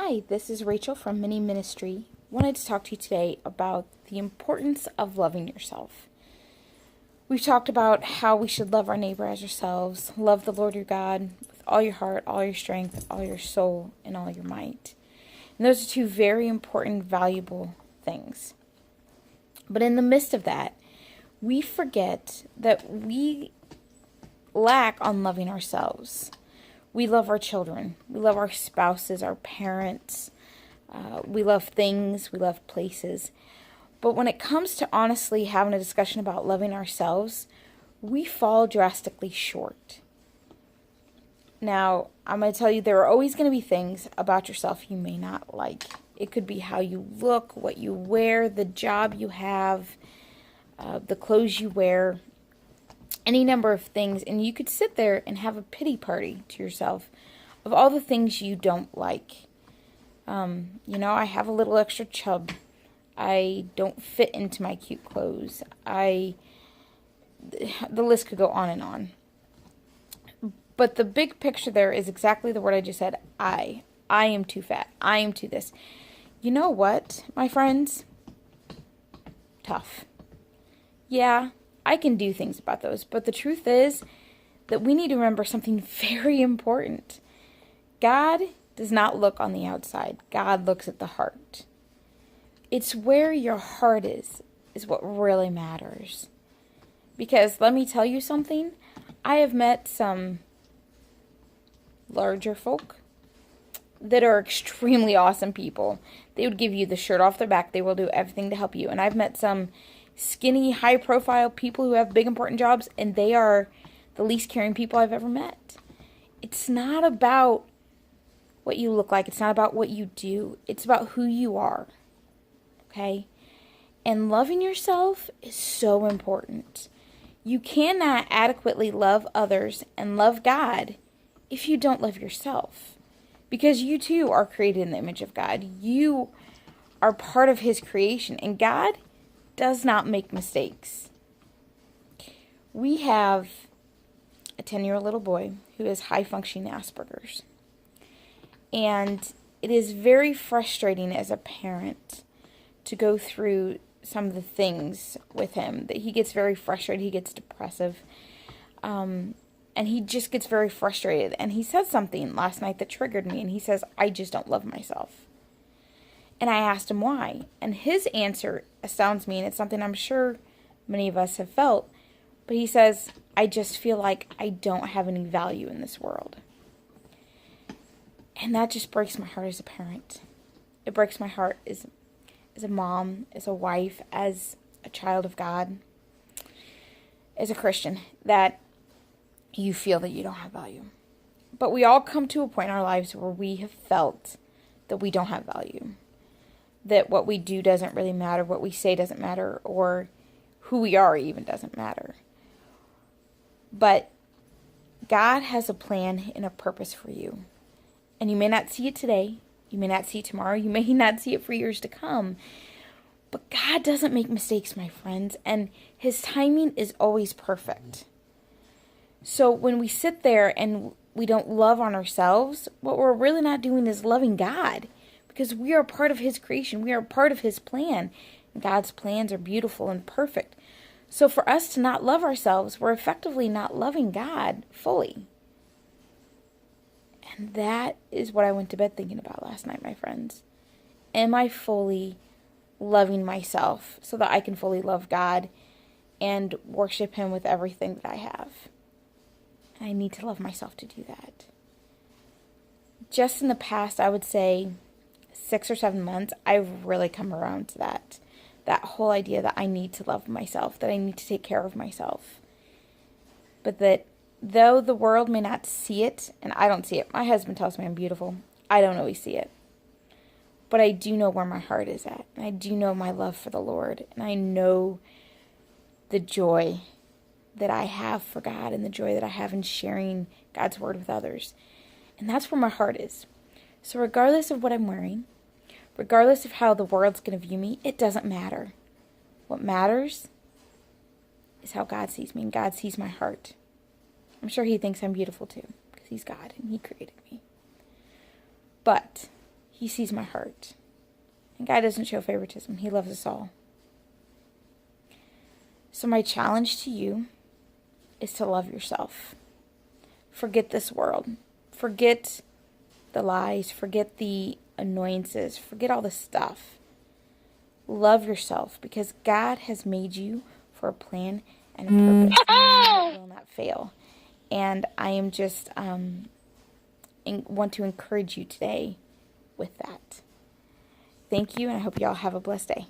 Hi, this is Rachel from Mini Ministry. Wanted to talk to you today about the importance of loving yourself. We've talked about how we should love our neighbor as ourselves, love the Lord your God with all your heart, all your strength, all your soul, and all your might. And those are two very important, valuable things. But in the midst of that, we forget that we lack on loving ourselves. We love our children. We love our spouses, our parents. We love things. We love places. But when it comes to honestly having a discussion about loving ourselves, we fall drastically short. Now, I'm going to tell you there are always going to be things about yourself you may not like. It could be how you look, what you wear, the job you have, the clothes you wear, any number of things, and you could sit there and have a pity party to yourself of all the things you don't like. I have a little extra chub. I don't fit into my cute clothes. The list could go on and on. But the big picture there is exactly the word I just said. I am too fat. I am too this. You know what, my friends? Tough. Yeah, I can do things about those, but the truth is that we need to remember something very important. God does not look on the outside. God looks at the heart. It's where your heart is what really matters. Because let me tell you something, I have met some larger folk that are extremely awesome people. They would give you the shirt off their back. They will do everything to help you. And I've met some skinny, high-profile people who have big, important jobs, and they are the least caring people I've ever met. It's not about what you look like. It's not about what you do. It's about who you are, okay? And loving yourself is so important. You cannot adequately love others and love God if you don't love yourself, because you too are created in the image of God. You are part of His creation, and God does not make mistakes. We have a 10-year-old little boy who has high-functioning Asperger's. And it is very frustrating as a parent to go through some of the things with him. That he gets very frustrated. He gets depressive. And he just gets very frustrated. And he said something last night that triggered me. And he says, I just don't love myself. And I asked him why. And his answer astounds me, and it's something I'm sure many of us have felt. But he says, I just feel like I don't have any value in this world. And that just breaks my heart as a parent. It breaks my heart as a mom, as a wife, as a child of God, as a Christian, that you feel that you don't have value. But we all come to a point in our lives where we have felt that we don't have value. That what we do doesn't really matter, what we say doesn't matter, or who we are even doesn't matter. But God has a plan and a purpose for you. And you may not see it today, you may not see it tomorrow, you may not see it for years to come. But God doesn't make mistakes, my friends, and His timing is always perfect. So when we sit there and we don't love on ourselves, what we're really not doing is loving God. Because we are part of His creation. We are part of His plan. And God's plans are beautiful and perfect. So for us to not love ourselves, we're effectively not loving God fully. And that is what I went to bed thinking about last night, my friends. Am I fully loving myself so that I can fully love God and worship Him with everything that I have? And I need to love myself to do that. Just in the past, I would say 6 or 7 months, I've really come around to that. That whole idea that I need to love myself, that I need to take care of myself. But that though the world may not see it, and I don't see it, my husband tells me I'm beautiful, I don't always see it. But I do know where my heart is at, and I do know my love for the Lord, and I know the joy that I have for God, and the joy that I have in sharing God's word with others. And that's where my heart is. So regardless of what I'm wearing, regardless of how the world's going to view me, it doesn't matter. What matters is how God sees me, and God sees my heart. I'm sure He thinks I'm beautiful too, because He's God and He created me. But He sees my heart. And God doesn't show favoritism. He loves us all. So my challenge to you is to love yourself. Forget this world. Forget the lies. Forget the annoyances. Forget all the stuff. Love yourself, because God has made you for a plan and a purpose. And you will not fail. And I am just want to encourage you today with that. Thank you, and I hope you all have a blessed day.